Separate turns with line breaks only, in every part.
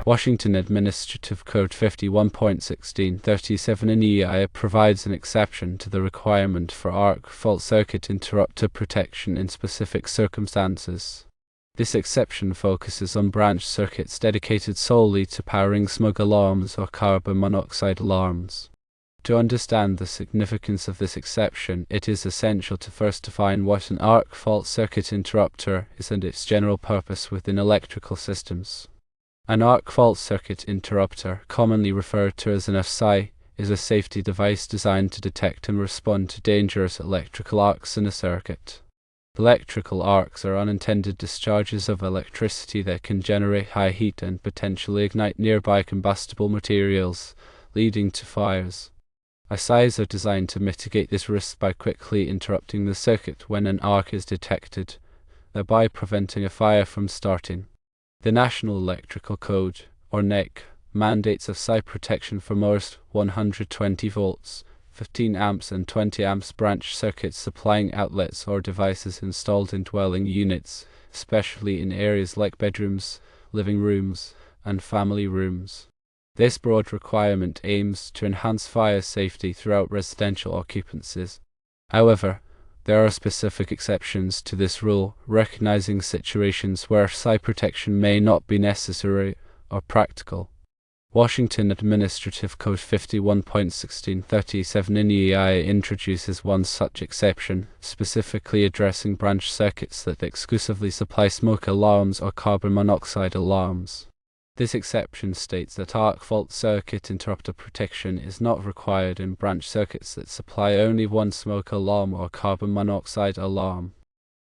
Washington Administrative Code 51.1637 in EI provides an exception to the requirement for arc fault circuit interrupter protection in specific circumstances. This exception focuses on branch circuits dedicated solely to powering smoke alarms or carbon monoxide alarms. To understand the significance of this exception, it is essential to first define what an arc fault circuit interrupter is and its general purpose within electrical systems. An arc fault circuit interrupter, commonly referred to as an AFCI, is a safety device designed to detect and respond to dangerous electrical arcs in a circuit. Electrical arcs are unintended discharges of electricity that can generate high heat and potentially ignite nearby combustible materials, leading to fires. AFCIs are designed to mitigate this risk by quickly interrupting the circuit when an arc is detected, thereby preventing a fire from starting. The National Electrical Code, or NEC, mandates AFCI protection for most 120 volts, 15 amps and 20 amps branch circuits supplying outlets or devices installed in dwelling units, especially in areas like bedrooms, living rooms, and family rooms. This broad requirement aims to enhance fire safety throughout residential occupancies. However, there are specific exceptions to this rule, recognizing situations where AFCI protection may not be necessary or practical. Washington Administrative Code 51.1637 in EI introduces one such exception, specifically addressing branch circuits that exclusively supply smoke alarms or carbon monoxide alarms. This exception states that arc fault circuit interrupter protection is not required in branch circuits that supply only one smoke alarm or carbon monoxide alarm.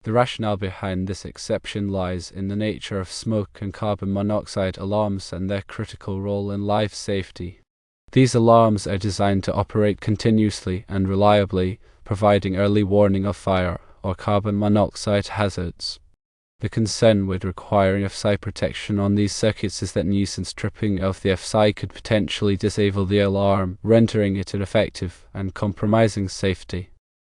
The rationale behind this exception lies in the nature of smoke and carbon monoxide alarms and their critical role in life safety. These alarms are designed to operate continuously and reliably, providing early warning of fire or carbon monoxide hazards. The concern with requiring AFCI protection on these circuits is that nuisance tripping of the AFCI could potentially disable the alarm, rendering it ineffective and compromising safety.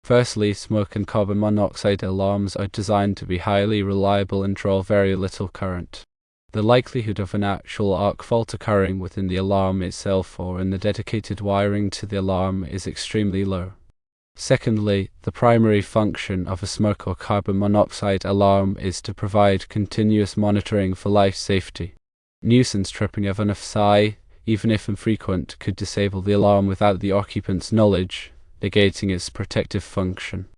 Firstly, smoke and carbon monoxide alarms are designed to be highly reliable and draw very little current. The likelihood of an actual arc fault occurring within the alarm itself or in the dedicated wiring to the alarm is extremely low. Secondly, the primary function of a smoke or carbon monoxide alarm is to provide continuous monitoring for life safety. Nuisance tripping of an AFCI, even if infrequent, could disable the alarm without the occupant's knowledge, negating its protective function.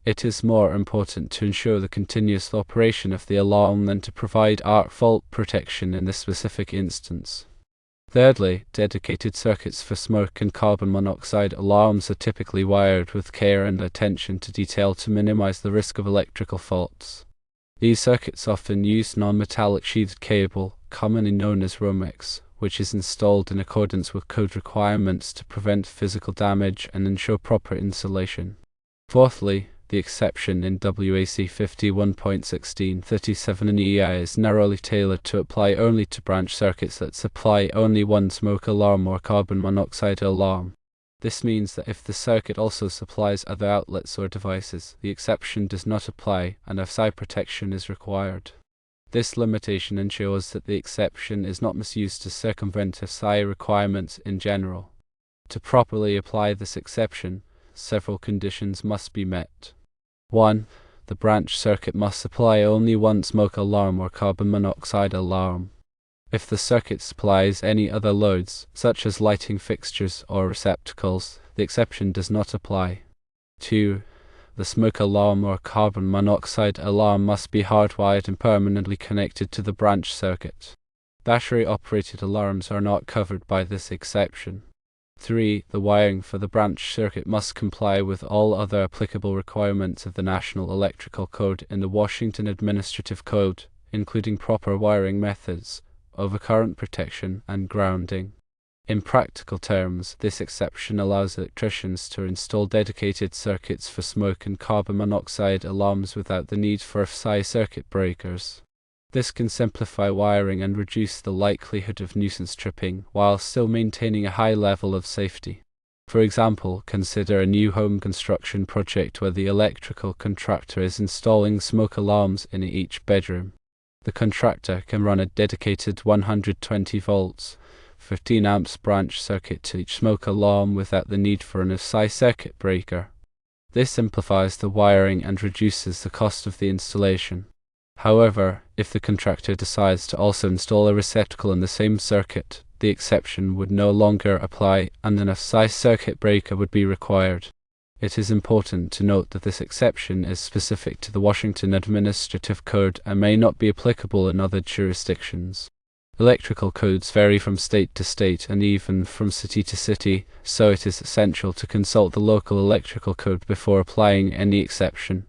It is more important to ensure the continuous operation of the alarm than to provide arc fault protection in this specific instance. Thirdly, dedicated circuits for smoke and carbon monoxide alarms are typically wired with care and attention to detail to minimize the risk of electrical faults. These circuits often use non-metallic sheathed cable, commonly known as Romex, which is installed in accordance with code requirements to prevent physical damage and ensure proper insulation. Fourthly, the exception in WAC 51.1637 in EI is narrowly tailored to apply only to branch circuits that supply only one smoke alarm or carbon monoxide alarm. This means that if the circuit also supplies other outlets or devices, the exception does not apply and AFCI protection is required. This limitation ensures that the exception is not misused to circumvent AFCI requirements in general. To properly apply this exception, several conditions must be met. 1. The branch circuit must supply only one smoke alarm or carbon monoxide alarm. If the circuit supplies any other loads, such as lighting fixtures or receptacles, the exception does not apply. 2. The smoke alarm or carbon monoxide alarm must be hardwired and permanently connected to the branch circuit. Battery-operated alarms are not covered by this exception. 3. The wiring for the branch circuit must comply with all other applicable requirements of the National Electrical Code and the Washington Administrative Code, including proper wiring methods, overcurrent protection, and grounding. In practical terms, this exception allows electricians to install dedicated circuits for smoke and carbon monoxide alarms without the need for AFCI circuit breakers. This can simplify wiring and reduce the likelihood of nuisance tripping while still maintaining a high level of safety. For example, consider a new home construction project where the electrical contractor is installing smoke alarms in each bedroom. The contractor can run a dedicated 120 volts, 15 amps branch circuit to each smoke alarm without the need for an AFCI circuit breaker. This simplifies the wiring and reduces the cost of the installation. However, if the contractor decides to also install a receptacle in the same circuit, the exception would no longer apply and an AFCI circuit breaker would be required. It is important to note that this exception is specific to the Washington Administrative Code and may not be applicable in other jurisdictions. Electrical codes vary from state to state and even from city to city, so it is essential to consult the local electrical code before applying any exception.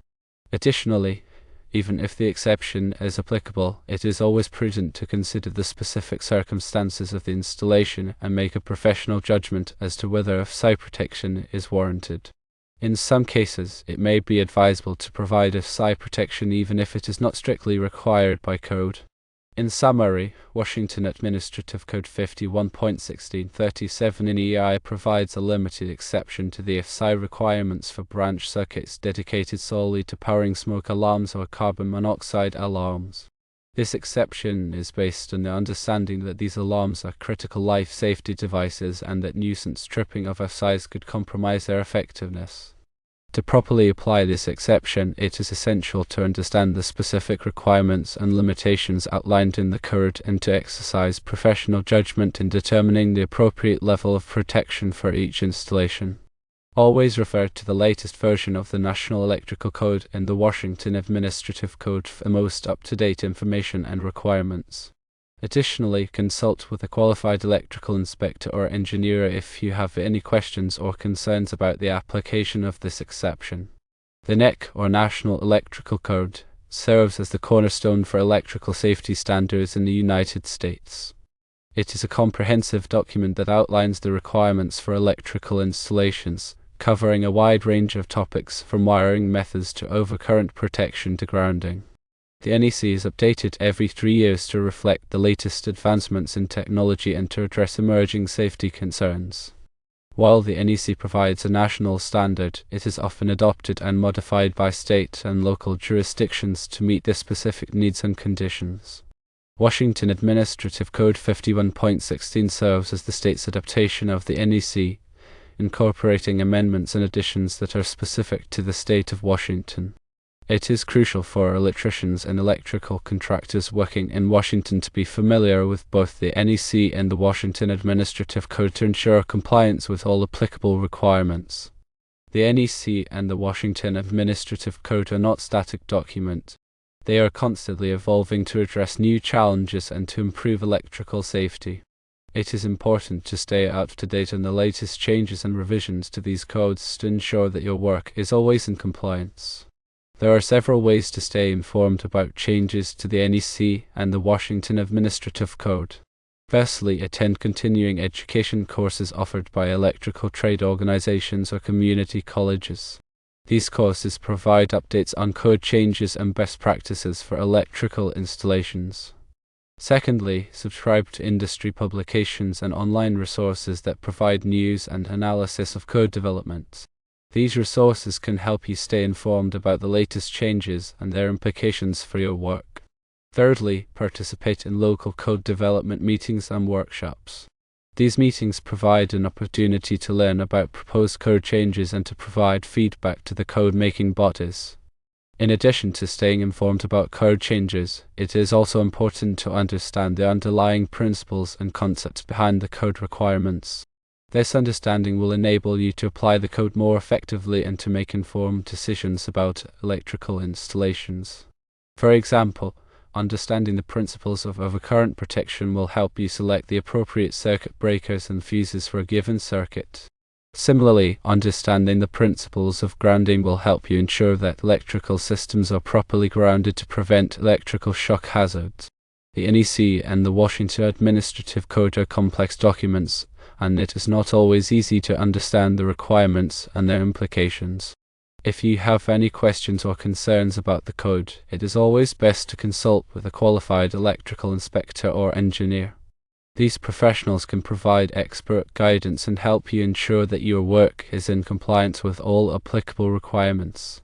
Additionally, even if the exception is applicable, it is always prudent to consider the specific circumstances of the installation and make a professional judgment as to whether AFCI protection is warranted. In some cases, it may be advisable to provide AFCI protection even if it is not strictly required by code. In summary, Washington Administrative Code 51.1637 in EI provides a limited exception to the AFCI requirements for branch circuits dedicated solely to powering smoke alarms or carbon monoxide alarms. This exception is based on the understanding that these alarms are critical life safety devices and that nuisance tripping of AFCIs could compromise their effectiveness. To properly apply this exception, it is essential to understand the specific requirements and limitations outlined in the code and to exercise professional judgment in determining the appropriate level of protection for each installation. Always refer to the latest version of the National Electrical Code and the Washington Administrative Code for the most up-to-date information and requirements. Additionally, consult with a qualified electrical inspector or engineer if you have any questions or concerns about the application of this exception. The NEC, or National Electrical Code, serves as the cornerstone for electrical safety standards in the United States. It is a comprehensive document that outlines the requirements for electrical installations, covering a wide range of topics from wiring methods to overcurrent protection to grounding. The NEC is updated every 3 years to reflect the latest advancements in technology and to address emerging safety concerns. While the NEC provides a national standard, it is often adopted and modified by state and local jurisdictions to meet their specific needs and conditions. Washington Administrative Code 51.16 serves as the state's adaptation of the NEC, incorporating amendments and additions that are specific to the state of Washington. It is crucial for electricians and electrical contractors working in Washington to be familiar with both the NEC and the Washington Administrative Code to ensure compliance with all applicable requirements. The NEC and the Washington Administrative Code are not static documents. They are constantly evolving to address new challenges and to improve electrical safety. It is important to stay up to date on the latest changes and revisions to these codes to ensure that your work is always in compliance. There are several ways to stay informed about changes to the NEC and the Washington Administrative Code. Firstly, attend continuing education courses offered by electrical trade organizations or community colleges. These courses provide updates on code changes and best practices for electrical installations. Secondly, subscribe to industry publications and online resources that provide news and analysis of code developments. These resources can help you stay informed about the latest changes and their implications for your work. Thirdly, participate in local code development meetings and workshops. These meetings provide an opportunity to learn about proposed code changes and to provide feedback to the code-making bodies. In addition to staying informed about code changes, it is also important to understand the underlying principles and concepts behind the code requirements. This understanding will enable you to apply the code more effectively and to make informed decisions about electrical installations. For example, understanding the principles of overcurrent protection will help you select the appropriate circuit breakers and fuses for a given circuit. Similarly, understanding the principles of grounding will help you ensure that electrical systems are properly grounded to prevent electrical shock hazards. The NEC and the Washington Administrative Code are complex documents, and it is not always easy to understand the requirements and their implications. If you have any questions or concerns about the code, it is always best to consult with a qualified electrical inspector or engineer. These professionals can provide expert guidance and help you ensure that your work is in compliance with all applicable requirements.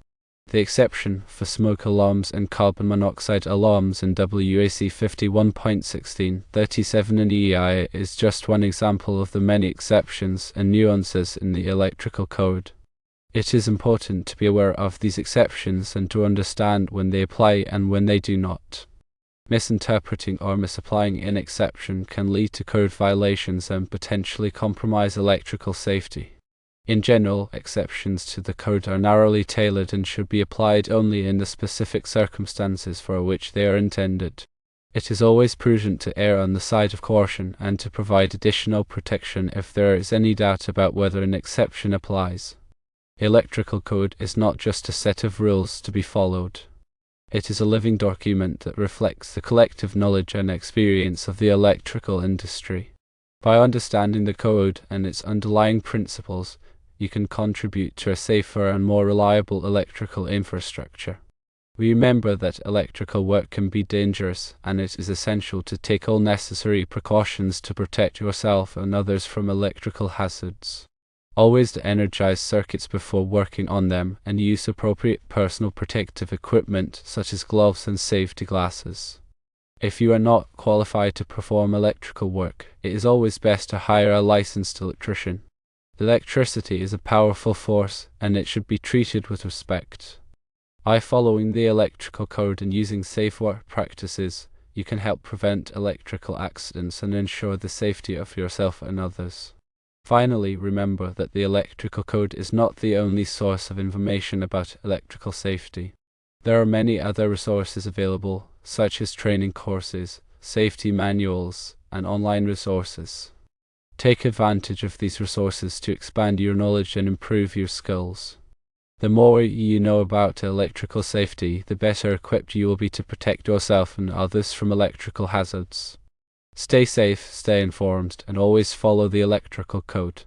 The exception for smoke alarms and carbon monoxide alarms in WAC 51.1637 and EI is just one example of the many exceptions and nuances in the electrical code. It is important to be aware of these exceptions and to understand when they apply and when they do not. Misinterpreting or misapplying an exception can lead to code violations and potentially compromise electrical safety. In general, exceptions to the code are narrowly tailored and should be applied only in the specific circumstances for which they are intended. It is always prudent to err on the side of caution and to provide additional protection if there is any doubt about whether an exception applies. Electrical code is not just a set of rules to be followed. It is a living document that reflects the collective knowledge and experience of the electrical industry. By understanding the code and its underlying principles, you can contribute to a safer and more reliable electrical infrastructure. Remember that electrical work can be dangerous, and it is essential to take all necessary precautions to protect yourself and others from electrical hazards. Always energize circuits before working on them and use appropriate personal protective equipment such as gloves and safety glasses. If you are not qualified to perform electrical work, it is always best to hire a licensed electrician. Electricity is a powerful force, and it should be treated with respect. By following the electrical code and using safe work practices, you can help prevent electrical accidents and ensure the safety of yourself and others. Finally, remember that the electrical code is not the only source of information about electrical safety. There are many other resources available, such as training courses, safety manuals, and online resources. Take advantage of these resources to expand your knowledge and improve your skills. The more you know about electrical safety, the better equipped you will be to protect yourself and others from electrical hazards. Stay safe, stay informed, and always follow the electrical code.